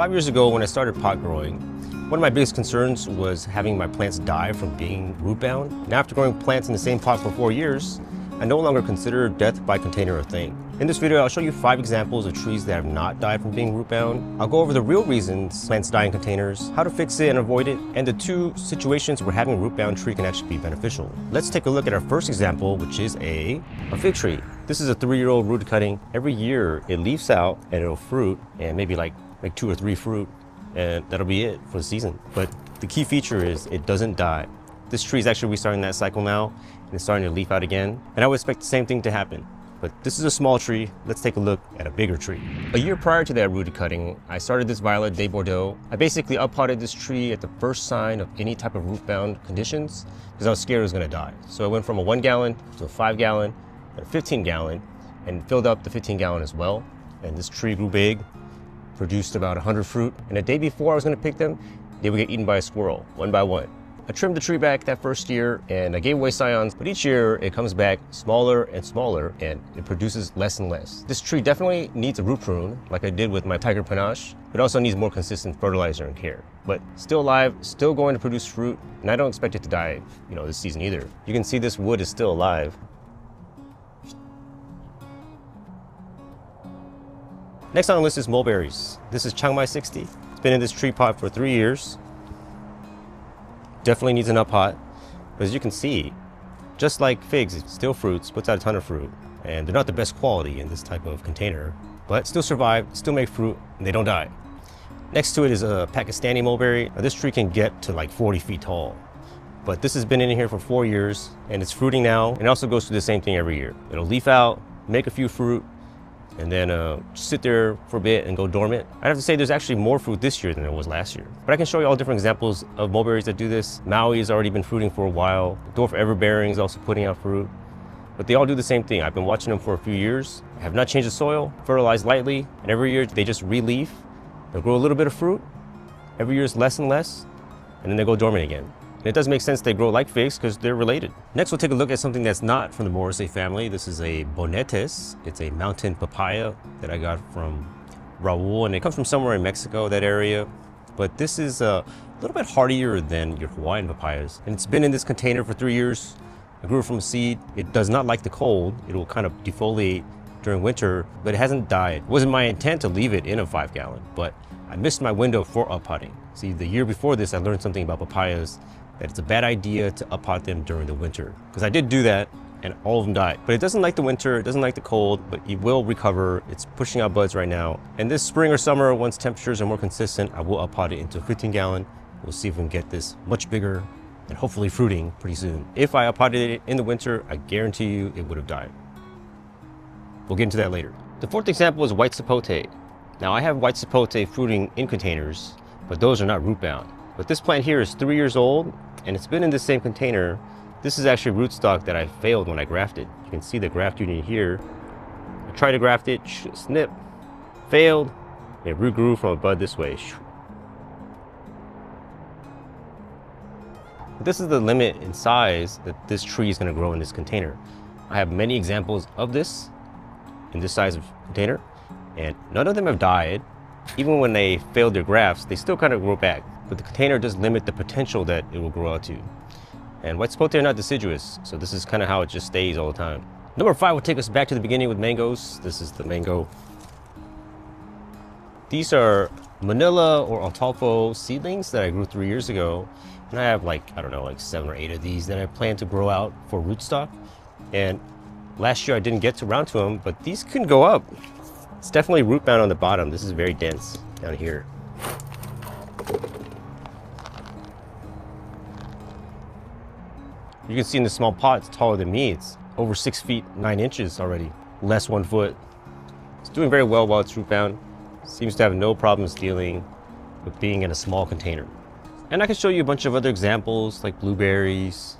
5 years ago when I started pot growing, one of my biggest concerns was having my plants die from being root bound. Now after growing plants in the same pot for 4 years, I no longer consider death by container a thing. In this video, I'll show you 5 examples of trees that have not died from being root bound. I'll go over the real reasons plants die in containers, how to fix it and avoid it, and the 2 situations where having a root bound tree can actually be beneficial. Let's take a look at our first example, which is a fig tree. This is a 3-year-old root cutting. Every year it leaves out and it'll fruit, and maybe like 2 or 3 fruit, and that'll be it for the season. But the key feature is it doesn't die. This tree is actually restarting that cycle now, and it's starting to leaf out again. And I would expect the same thing to happen. But this is a small tree. Let's take a look at a bigger tree. A year prior to that rooted cutting, I started this Violet de Bordeaux. I basically uppotted this tree at the first sign of any type of root bound conditions because I was scared it was gonna die. So I went from a 1 gallon to a 5 gallon and a 15 gallon and filled up the 15 gallon as well. And this tree grew big, produced about 100 fruit. And the day before I was gonna pick them, they would get eaten by a squirrel, one by one. I trimmed the tree back that first year and I gave away scions, but each year it comes back smaller and smaller and it produces less and less. This tree definitely needs a root prune, like I did with my Tiger Panache. It also needs more consistent fertilizer and care. But still alive, still going to produce fruit, and I don't expect it to die, this season either. You can see this wood is still alive. Next on the list is mulberries. This is Chiang Mai 60. It's been in this tree pot for 3 years. Definitely needs an up pot, but as you can see, just like figs, it still fruits, puts out a ton of fruit, and they're not the best quality in this type of container, but still survive, still make fruit, and they don't die. Next to it is a Pakistani mulberry. Now, this tree can get to like 40 feet tall, but this has been in here for 4 years, and it's fruiting now, and it also goes through the same thing every year. It'll leaf out, make a few fruit, and then sit there for a bit and go dormant. I have to say there's actually more fruit this year than there was last year. But I can show you all different examples of mulberries that do this. Maui has already been fruiting for a while. Dwarf Everbearing is also putting out fruit. But they all do the same thing. I've been watching them for a few years. I have not changed the soil, fertilized lightly, and every year they just re-leaf. They'll grow a little bit of fruit. Every year is less and less, and then they go dormant again. And it does make sense they grow like figs because they're related. Next, we'll take a look at something that's not from the Moraceae family. This is a Bonetes. It's a mountain papaya that I got from Raul, and it comes from somewhere in Mexico, that area. But this is a little bit hardier than your Hawaiian papayas. And it's been in this container for 3 years. I grew it from a seed. It does not like the cold. It will kind of defoliate during winter, but it hasn't died. It wasn't my intent to leave it in a 5 gallon, but I missed my window for uppotting. See, the year before this, I learned something about papayas, that it's a bad idea to uppot them during the winter. Because I did do that, and all of them died. But it doesn't like the winter, it doesn't like the cold, but it will recover. It's pushing out buds right now. And this spring or summer, once temperatures are more consistent, I will uppot it into a 15 gallon. We'll see if we can get this much bigger and hopefully fruiting pretty soon. If I uppotted it in the winter, I guarantee you it would have died. We'll get into that later. The 4th example is white sapote. Now I have white sapote fruiting in containers, but those are not root bound. But this plant here is 3 years old, and it's been in the same container. This is actually rootstock that I failed when I grafted. You can see the graft unit here. I tried to graft it, snip, failed. It regrew from a bud this way. But this is the limit in size that this tree is going to grow in this container. I have many examples of this in this size of container, and none of them have died. Even when they failed their grafts, they still kind of grow back. But the container does limit the potential that it will grow out to. And white sapote are not deciduous, so this is kind of how it just stays all the time. Number 5 will take us back to the beginning with mangoes. This is the mango. These are Manila or Altalfo seedlings that I grew 3 years ago. And I have like 7 or 8 of these that I plan to grow out for rootstock. And last year I didn't get around to them, but these can go up. It's definitely root bound on the bottom. This is very dense down here. You can see in the small pot, it's taller than me. It's over 6 feet, 9 inches already, less 1 foot. It's doing very well while it's root bound. Seems to have no problems dealing with being in a small container. And I can show you a bunch of other examples like blueberries,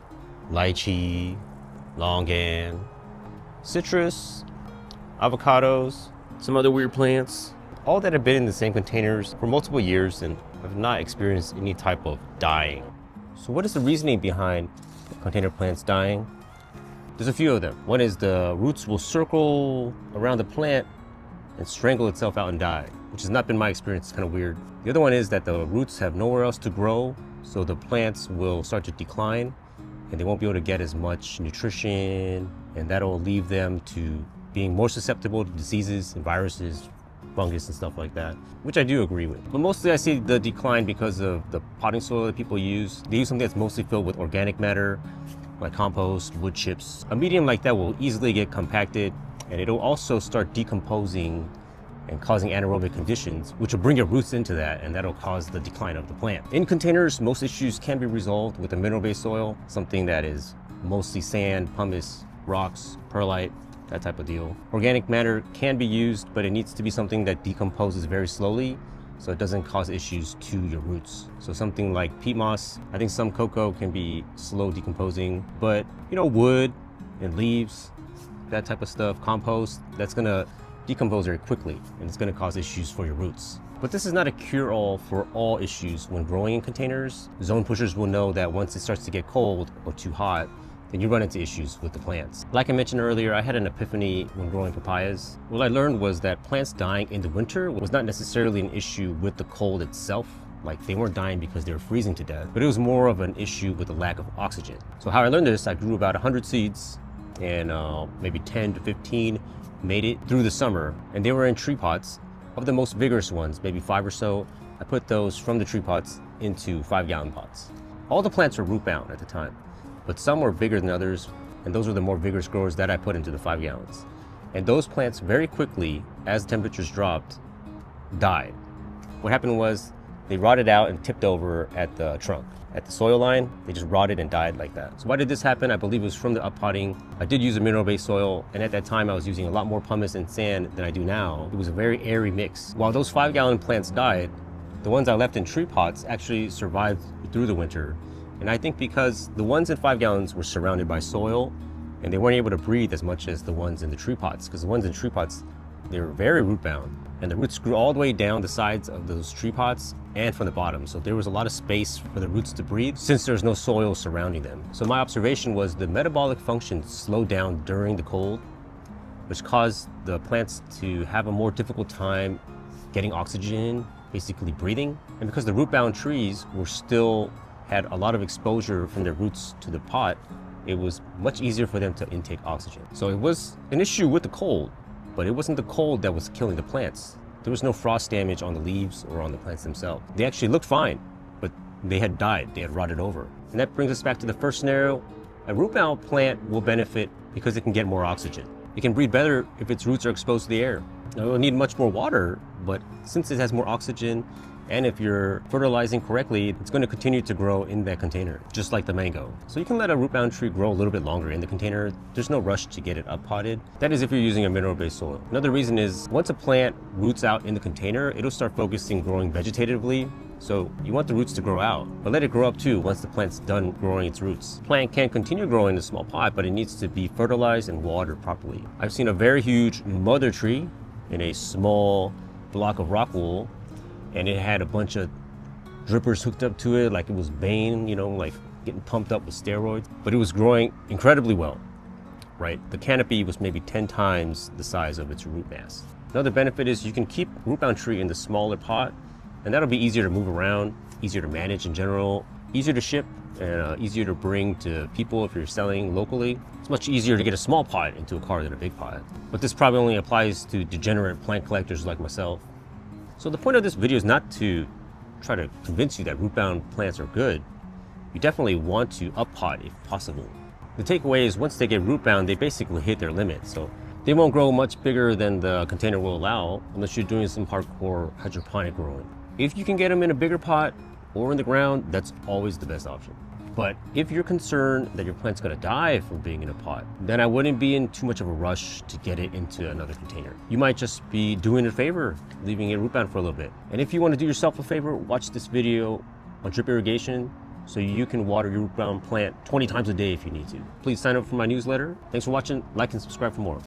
lychee, longan, citrus, avocados, some other weird plants, all that have been in the same containers for multiple years and have not experienced any type of dying. So what is the reasoning behind container plants dying? There's a few of them. One is the roots will circle around the plant and strangle itself out and die. which has not been my experience. It's kind of weird. The other one is that the roots have nowhere else to grow, so the plants will start to decline and they won't be able to get as much nutrition, and that'll leave them to being more susceptible to diseases and viruses, fungus and stuff like that, which I do agree with. But mostly I see the decline because of the potting soil that people use. They use something that's mostly filled with organic matter, like compost, wood chips. A medium like that will easily get compacted, and it'll also start decomposing and causing anaerobic conditions, which will bring your roots into that, and that'll cause the decline of the plant. In containers, most issues can be resolved with a mineral-based soil, something that is mostly sand, pumice, rocks, perlite, that type of deal. Organic matter can be used, but it needs to be something that decomposes very slowly, so it doesn't cause issues to your roots. So something like peat moss, I think some cocoa can be slow decomposing, but wood and leaves, that type of stuff, compost, that's gonna decompose very quickly, and it's gonna cause issues for your roots. But this is not a cure-all for all issues when growing in containers. Zone pushers will know that once it starts to get cold or too hot, then you run into issues with the plants. Like I mentioned earlier, I had an epiphany when growing papayas. What I learned was that plants dying in the winter was not necessarily an issue with the cold itself. Like, they weren't dying because they were freezing to death, but it was more of an issue with the lack of oxygen. So how I learned this, I grew about 100 seeds, and maybe 10 to 15 made it through the summer, and they were in tree pots. Of the most vigorous ones, maybe 5 or so, I put those from the tree pots into 5-gallon pots. All the plants were root bound at the time, but some were bigger than others, and those were the more vigorous growers that I put into the 5 gallons. And those plants very quickly, as temperatures dropped, died. What happened was they rotted out and tipped over at the trunk. At the soil line, they just rotted and died like that. So why did this happen? I believe it was from the uppotting. I did use a mineral-based soil, and at that time I was using a lot more pumice and sand than I do now. It was a very airy mix. While those 5-gallon plants died, the ones I left in tree pots actually survived through the winter. And I think because the ones in 5 gallons were surrounded by soil, and they weren't able to breathe as much as the ones in the tree pots, because the ones in tree pots, they were very root bound, and the roots grew all the way down the sides of those tree pots and from the bottom. So there was a lot of space for the roots to breathe since there's no soil surrounding them. So my observation was the metabolic function slowed down during the cold, which caused the plants to have a more difficult time getting oxygen, basically breathing. And because the root bound trees were still had a lot of exposure from their roots to the pot, it was much easier for them to intake oxygen. So it was an issue with the cold, but it wasn't the cold that was killing the plants. There was no frost damage on the leaves or on the plants themselves. They actually looked fine, but they had died, they had rotted over. And that brings us back to the first scenario. A root bound plant will benefit because it can get more oxygen. It can breathe better if its roots are exposed to the air. Now, it will need much more water, but since it has more oxygen, and if you're fertilizing correctly, it's going to continue to grow in that container, just like the mango. So you can let a root bound tree grow a little bit longer in the container. There's no rush to get it up potted. That is if you're using a mineral-based soil. Another reason is once a plant roots out in the container, it'll start focusing growing vegetatively. So you want the roots to grow out, but let it grow up too once the plant's done growing its roots. The plant can continue growing in a small pot, but it needs to be fertilized and watered properly. I've seen a very huge mother tree in a small block of rock wool, and it had a bunch of drippers hooked up to it, like it was Bane, like getting pumped up with steroids. But it was growing incredibly well, right? The canopy was maybe 10 times the size of its root mass. Another benefit is you can keep root bound tree in the smaller pot, and that'll be easier to move around, easier to manage in general, easier to ship, and easier to bring to people if you're selling locally. It's much easier to get a small pot into a car than a big pot. But this probably only applies to degenerate plant collectors like myself. So the point of this video is not to try to convince you that root bound plants are good. You definitely want to up pot if possible. The takeaway is once they get root bound, they basically hit their limit. So they won't grow much bigger than the container will allow unless you're doing some hardcore hydroponic growing. If you can get them in a bigger pot or in the ground, that's always the best option. But if you're concerned that your plant's gonna die from being in a pot, then I wouldn't be in too much of a rush to get it into another container. You might just be doing a favor, leaving it root bound for a little bit. And if you wanna do yourself a favor, watch this video on drip irrigation so you can water your root bound plant 20 times a day if you need to. Please sign up for my newsletter. Thanks for watching, like and subscribe for more.